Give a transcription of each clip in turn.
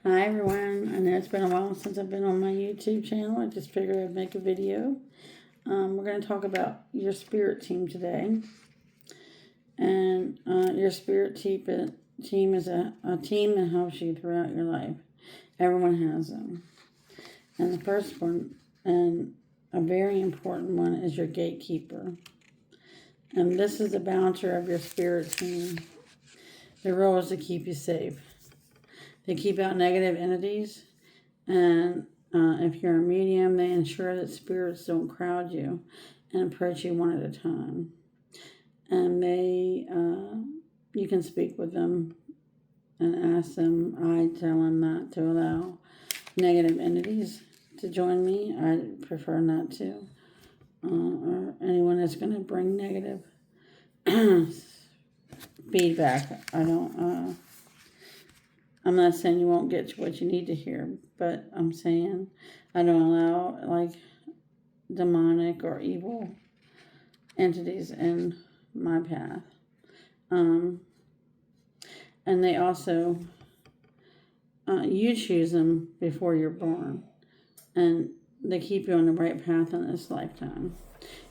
Hi everyone, I know it's been a while since I've been on my YouTube channel. I just figured I'd make a video. We're going to talk about your spirit team today. And your spirit team is a team that helps you throughout your life. Everyone has them. And the first one, and a very important one, is your gatekeeper. And this is the bouncer of your spirit team. Their role is to keep you safe. They keep out negative entities, and if you're a medium, they ensure that spirits don't crowd you and approach you one at a time. And you can speak with them and ask them. I tell them not to allow negative entities to join me. I prefer not to, or anyone that's going to bring negative feedback. I'm not saying you won't get what you need to hear, but I'm saying I don't allow like demonic or evil entities in my path. And they also, you choose them before you're born, and they keep you on the right path in this lifetime.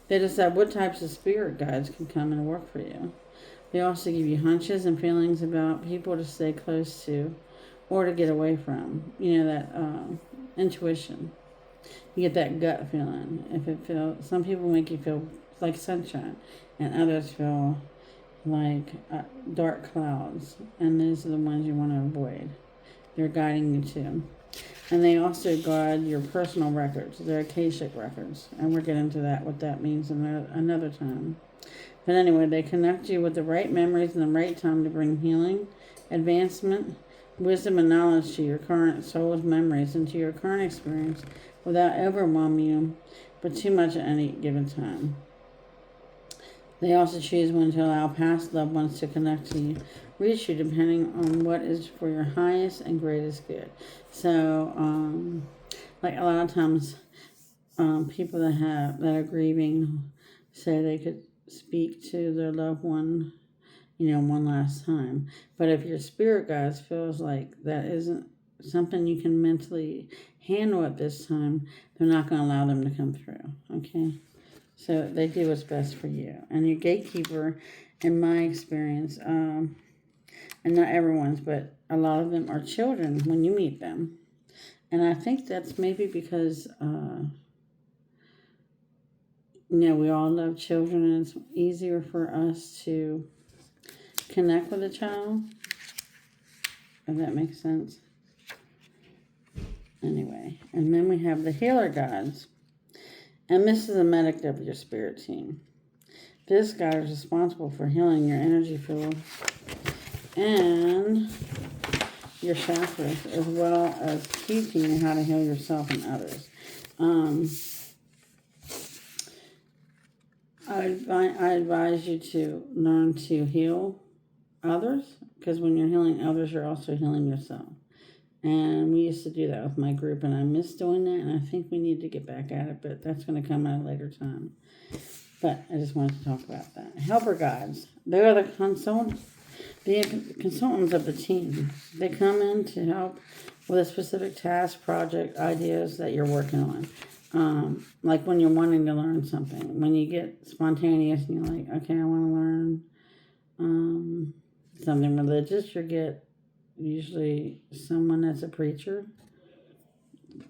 They decide what types of spirit guides can come and work for you. They also give you hunches and feelings about people to stay close to or to get away from. You know, that intuition. You get that gut feeling. Some people make you feel like sunshine, and others feel like dark clouds. And those are the ones you want to avoid. They're guiding you to. And they also guide your personal records, their Akashic records. And we'll get into that, what that means another time. But anyway, they connect you with the right memories and the right time to bring healing, advancement, wisdom, and knowledge to your current soul's memories and to your current experience without overwhelming you, but too much at any given time. They also choose when to allow past loved ones to connect to you, reach you, depending on what is for your highest and greatest good. So, like a lot of times, people that are grieving say they could speak to their loved one, one last time. But if your spirit guides feels like that isn't something you can mentally handle at this time, they're not going to allow them to come through. Okay? So they do what's best for you. And your gatekeeper, in my experience, and not everyone's, but a lot of them are children when you meet them. And I think that's maybe because, we all love children, and it's easier for us to connect with a child, if that makes sense. Anyway, and then we have the healer guides. And this is the medic of your spirit team. This guide is responsible for healing your energy field and your chakras, as well as teaching you how to heal yourself and others. I advise you to learn to heal others, because when you're healing others, you're also healing yourself. And we used to do that with my group, and I miss doing that, and I think we need to get back at it, but that's going to come at a later time. But I just wanted to talk about that. Helper guides. They are the consultants of the team. They come in to help with a specific task, project, ideas that you're working on. Like when you're wanting to learn something. When you get spontaneous and you're like, okay, I want to learn something religious, you get usually someone that's a preacher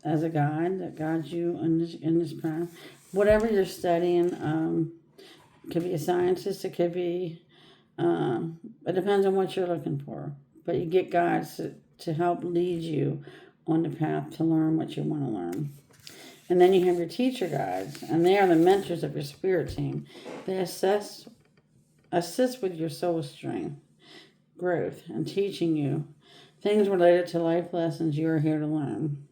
as a guide that guides you in this path. Whatever you're studying, it could be a scientist, it could be, it depends on what you're looking for. But you get guides to help lead you on the path to learn what you want to learn. And then you have your teacher guides, and they are the mentors of your spirit team. They assist with your soul strength, growth, and teaching you things related to life lessons you are here to learn.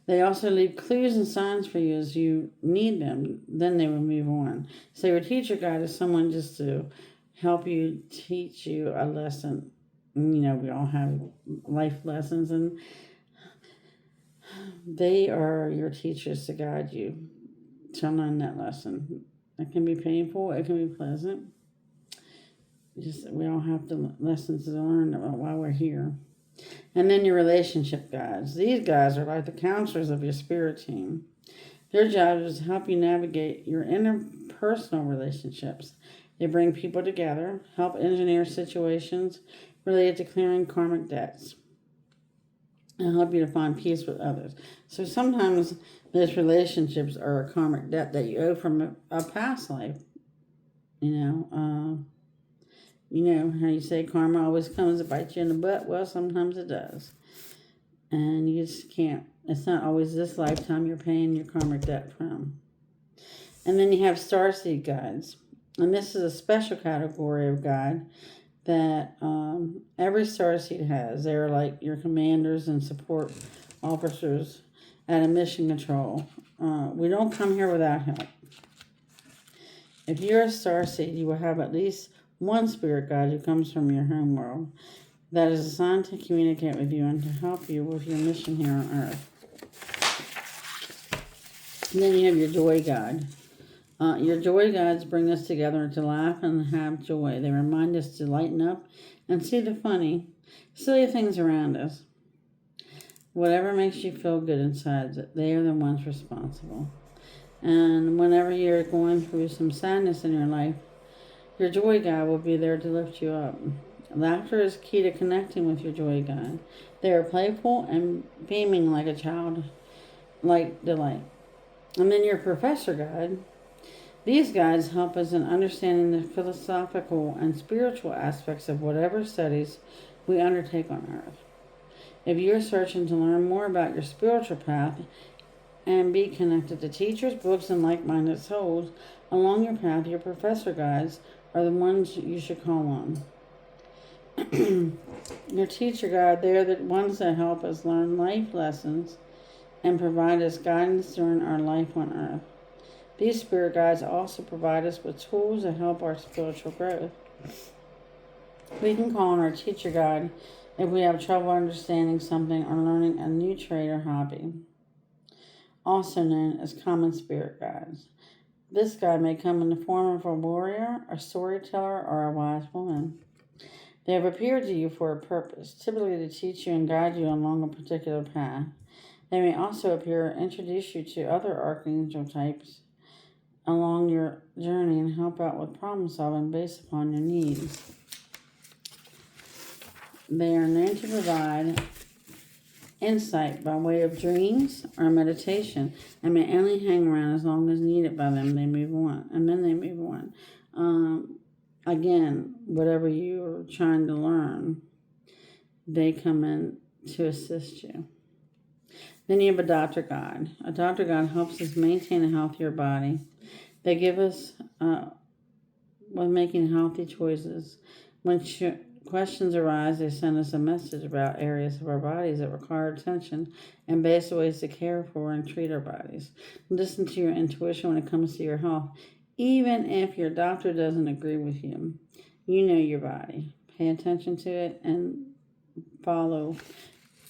They also leave clues and signs for you as you need them. Then they will move on. So your teacher guide is someone just to help you, teach you a lesson. We all have life lessons, and they are your teachers to guide you to learn that lesson. It can be painful. It can be pleasant. We all have the lessons to learn while we're here. And then your relationship guides. These guys are like the counselors of your spirit team. Their job is to help you navigate your interpersonal relationships. They bring people together, help engineer situations related to clearing karmic debts, and help you to find peace with others. So sometimes those relationships are a karmic debt that you owe from a past life. You know how you say karma always comes to bite you in the butt? Well, sometimes it does. And you just can't. It's not always this lifetime you're paying your karmic debt from. And then you have starseed guides. And this is a special category of guide that every starseed has. They're like your commanders and support officers at a mission control. We don't come here without help. If you're a starseed, you will have at least one spirit guide who comes from your home world that is assigned to communicate with you and to help you with your mission here on Earth. And then you have your joy guide. Your joy guides bring us together to laugh and have joy. They remind us to lighten up and see the funny, silly things around us. Whatever makes you feel good inside, they are the ones responsible. And whenever you're going through some sadness in your life, your joy guide will be there to lift you up. Laughter is key to connecting with your joy guide. They are playful and beaming like a child, like delight. And then your professor guide. These guides help us in understanding the philosophical and spiritual aspects of whatever studies we undertake on Earth. If you're searching to learn more about your spiritual path and be connected to teachers, books, and like-minded souls along your path, your professor guides are the ones you should call on. Your teacher guide, they're the ones that help us learn life lessons and provide us guidance during our life on Earth. These spirit guides also provide us with tools to help our spiritual growth. We can call on our teacher guide if we have trouble understanding something or learning a new trade or hobby, also known as common spirit guides. This guide may come in the form of a warrior, a storyteller, or a wise woman. They have appeared to you for a purpose, typically to teach you and guide you along a particular path. They may also appear to introduce you to other archangel types along your journey and help out with problem solving based upon your needs. They are known to provide insight by way of dreams or meditation and may only hang around as long as needed by them. They move on, and then they move on. Again, whatever you're trying to learn, they come in to assist you. Then you have a doctor guide. A doctor guide helps us maintain a healthier body. They give us, when making healthy choices, when questions arise, they send us a message about areas of our bodies that require attention and basic ways to care for and treat our bodies. Listen to your intuition when it comes to your health. Even if your doctor doesn't agree with you, you know your body. Pay attention to it and follow.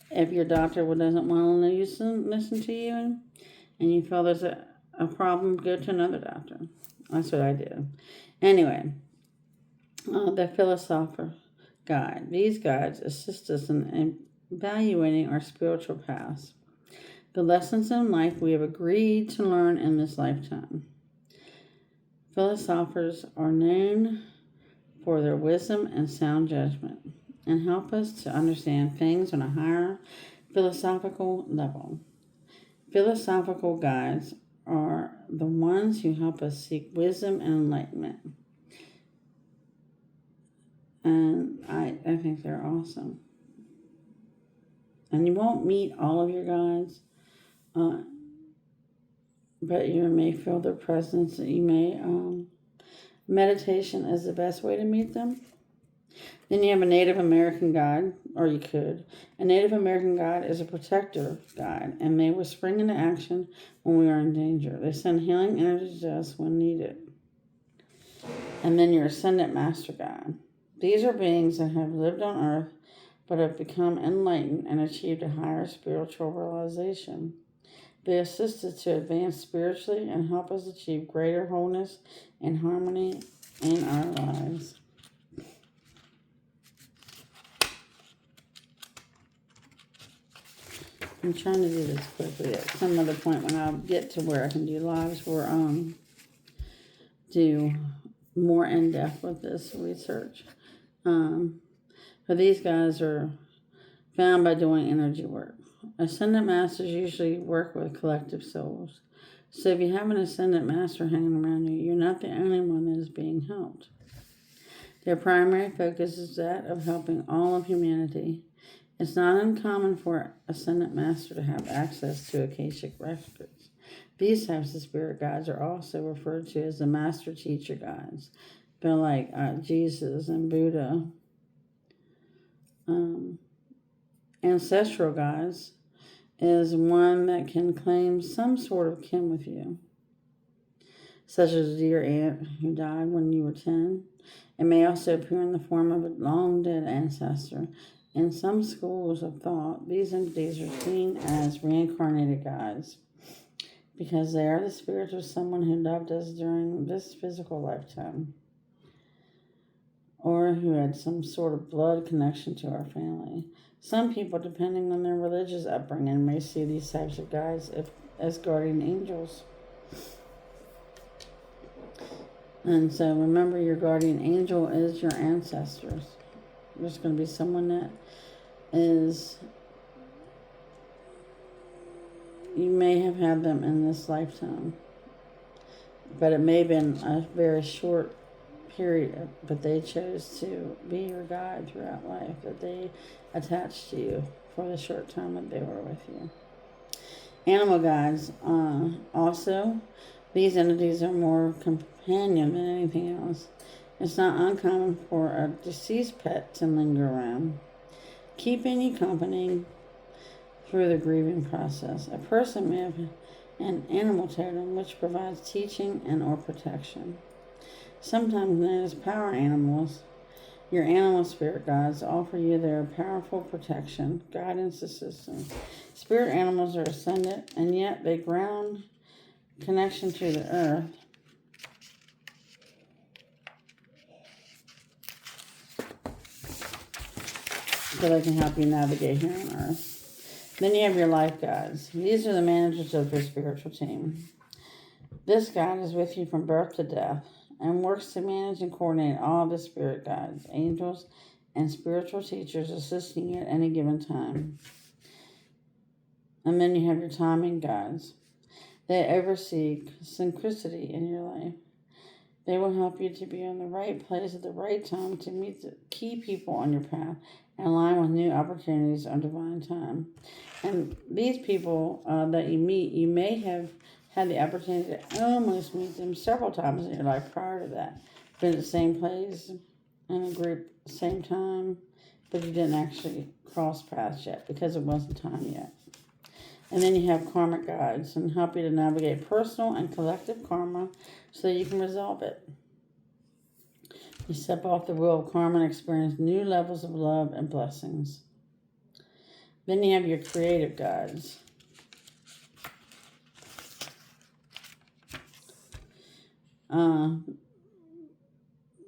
If your doctor doesn't want to listen to you and you feel there's a problem, go to another doctor. That's what I did. Anyway, the philosopher guide. These guides assist us in evaluating our spiritual paths, the lessons in life we have agreed to learn in this lifetime. Philosophers are known for their wisdom and sound judgment and help us to understand things on a higher philosophical level. Philosophical guides are the ones who help us seek wisdom and enlightenment. And I think they're awesome. And you won't meet all of your guides, but you may feel their presence. You may, meditation is the best way to meet them. Then you have a Native American guide, or you could. A Native American guide is a protector guide, and they will spring into action when we are in danger. They send healing energy to us when needed. And then your Ascendant Master guide. These are beings that have lived on Earth, but have become enlightened and achieved a higher spiritual realization. They assist us to advance spiritually and help us achieve greater wholeness and harmony in our lives. I'm trying to do this quickly. At some other point when I get to where I can do lives where do more in depth with this research. But these guys are found by doing energy work. Ascendant masters usually work with collective souls. So if you have an ascendant master hanging around you, you're not the only one that is being helped. Their primary focus is that of helping all of humanity. It's not uncommon for ascendant master to have access to Akashic records. These types of spirit guides are also referred to as the master teacher guides. They're like Jesus and Buddha. Ancestral guides is one that can claim some sort of kin with you, such as a dear aunt who died when you were 10. It may also appear in the form of a long-dead ancestor. In some schools of thought, these entities are seen as reincarnated guides because they are the spirits of someone who loved us during this physical lifetime or who had some sort of blood connection to our family. Some people, depending on their religious upbringing, may see these types of guides as guardian angels. And so remember, your guardian angel is your ancestors. There's going to be someone that is, you may have had them in this lifetime, but it may have been a very short period, but they chose to be your guide throughout life, that they attached to you for the short time that they were with you. Animal guides, also, these entities are more companion than anything else. It's not uncommon for a deceased pet to linger around, keeping you company through the grieving process. A person may have an animal totem which provides teaching and or protection. Sometimes known as power animals, your animal spirit guides offer you their powerful protection, guidance, assistance. Spirit animals are ascendant, and yet they ground connection to the earth. So they can help you navigate here on earth. Then you have your life guides. These are the managers of your spiritual team. This guide is with you from birth to death and works to manage and coordinate all the spirit guides, angels, and spiritual teachers assisting you at any given time. And then you have your timing guides. They oversee synchronicity in your life. They will help you to be in the right place at the right time to meet the key people on your path and align with new opportunities on divine time. And these people that you meet, you may have had the opportunity to almost meet them several times in your life prior to that. Been at the same place, in a group, same time, but you didn't actually cross paths yet because it wasn't time yet. And then you have karmic guides and help you to navigate personal and collective karma so you can resolve it. You step off the wheel of karma and experience new levels of love and blessings. Then you have your creative guides.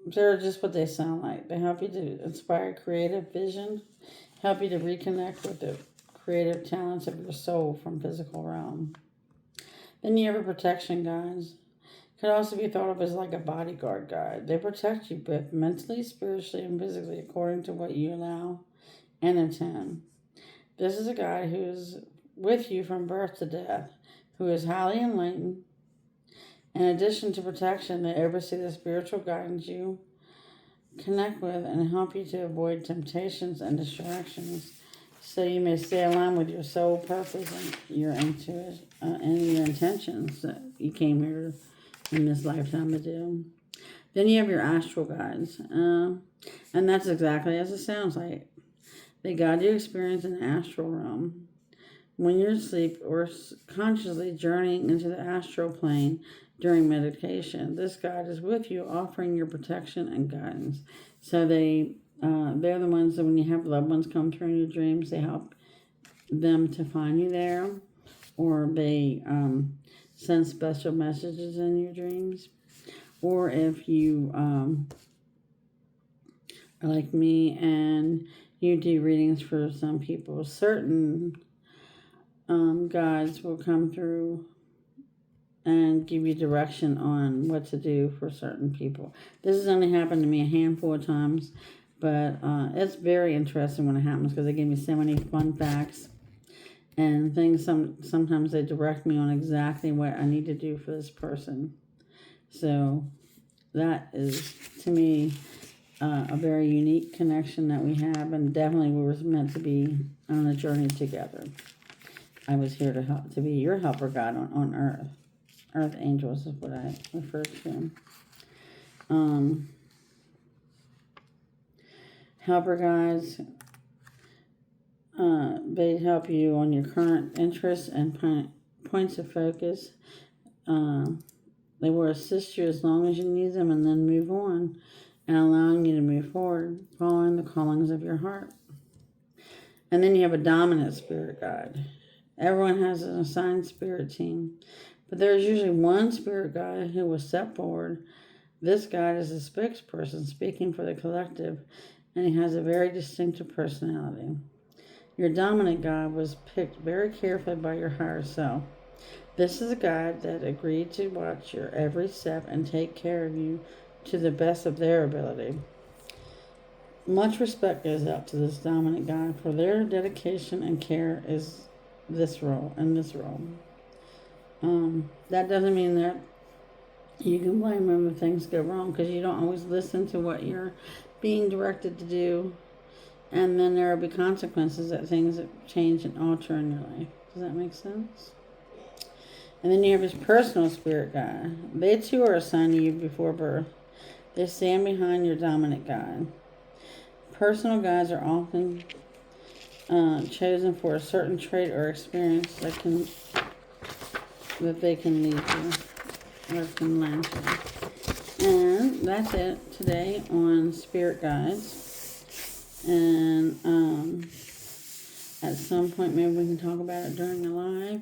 They're just what they sound like. They help you to inspire creative vision, help you to reconnect with the creative talents of your soul from physical realm. Then you have your protection guides. Could also be thought of as like a bodyguard guide. They protect you both mentally, spiritually, and physically according to what you allow and intend. This is a guide who is with you from birth to death, who is highly enlightened. In addition to protection, they oversee the spiritual guidance you connect with and help you to avoid temptations and distractions so you may stay aligned with your soul purpose and your intuition and your intentions that you came here in this lifetime to do. Then you have your astral guides, and that's exactly as it sounds like. They guide you to experience an astral realm. When you're asleep or consciously journeying into the astral plane during meditation, this guide is with you, offering your protection and guidance. So they're the ones that when you have loved ones come through in your dreams, they help them to find you there, or they send special messages in your dreams. Or if you are like me and you do readings for some people, certain guides will come through and give you direction on what to do for certain people. This has only happened to me a handful of times, but it's very interesting when it happens because they give me so many fun facts and things. Sometimes they direct me on exactly what I need to do for this person. So that is, to me, a very unique connection that we have, and definitely we were meant to be on a journey together. I was here to help, to be your helper, God, on earth. Earth angels is what I refer to. Helper guides, they help you on your current interests and points of focus. They will assist you as long as you need them and then move on, and allowing you to move forward, following the callings of your heart. And then you have a dominant spirit guide. Everyone has an assigned spirit team, but there's usually one spirit guide who will step forward. This guide is a spokesperson speaking for the collective, and he has a very distinctive personality. Your dominant guide was picked very carefully by your higher self. This is a guide that agreed to watch your every step and take care of you to the best of their ability. Much respect goes out to this dominant guide for their dedication and care is this role. That doesn't mean that you can blame them if things go wrong, because you don't always listen to what you're being directed to do, and then there will be consequences that things change and alter in your life. Does that make sense? And then you have his personal spirit guide. They too are assigned to you before birth. They stand behind your dominant guide. Personal guides are often chosen for a certain trait or experience that they can lead you or can land you. And that's it today on spirit guides. And at some point maybe we can talk about it during the live,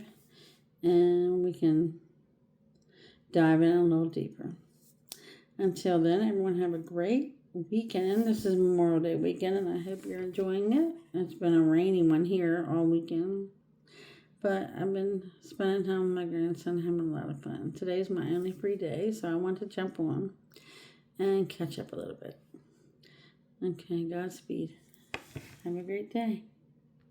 and we can dive in a little deeper. Until then, everyone have a great weekend. This is Memorial Day weekend, and I hope you're enjoying it. It's been a rainy one here all weekend, but I've been spending time with my grandson, having a lot of fun. Today's my only free day, so I want to jump on and catch up a little bit. Okay, Godspeed. Have a great day.